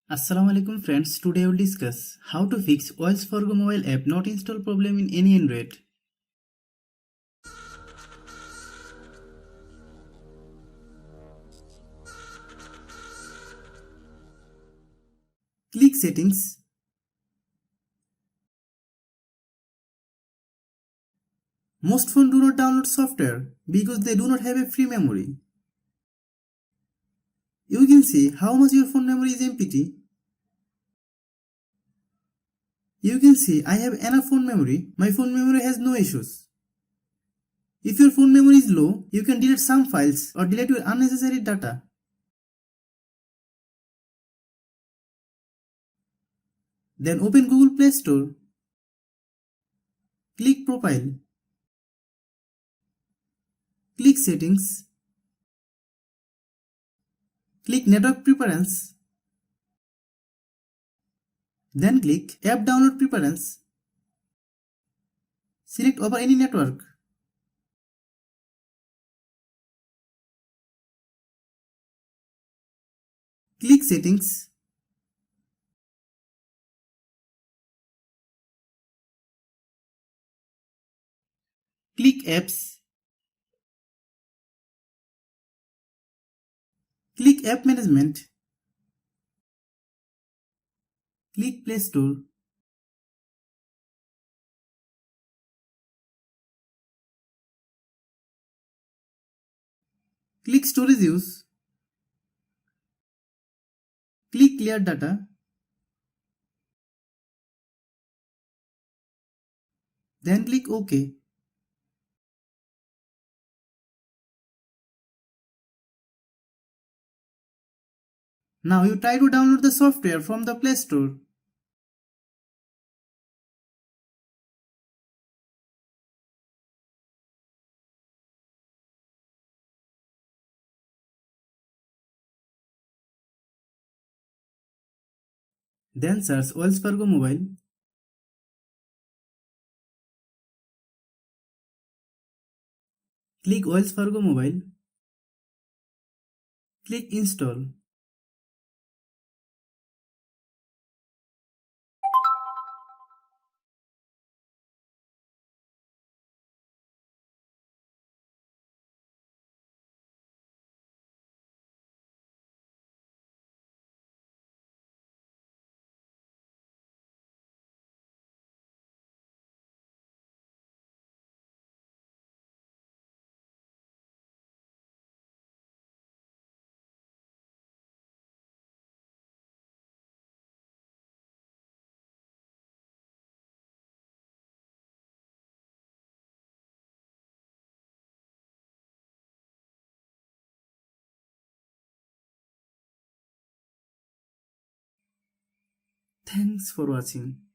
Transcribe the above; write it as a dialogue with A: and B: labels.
A: Assalamu alaikum friends, today I will discuss how to fix Wells Fargo mobile app not install problem in any Android. Click settings. Most phones do not download software because they do not have a free memory. You can see how much your phone memory is empty. You can see I have enough phone memory. My phone memory has no issues. If your phone memory is low, you can delete some files or delete your unnecessary data. Then open Google Play Store. Click Profile. Click Settings. Click Network Preference. Then click App Download Preference. Select over any network. Click Settings. Click Apps. Click App Management. Click Play Store. Click Storage Use. Click Clear Data. Then click OK. Now you try to download the software from the Play Store. Then search Wells Fargo Mobile. Click Wells Fargo Mobile. Click Install. Thanks for watching.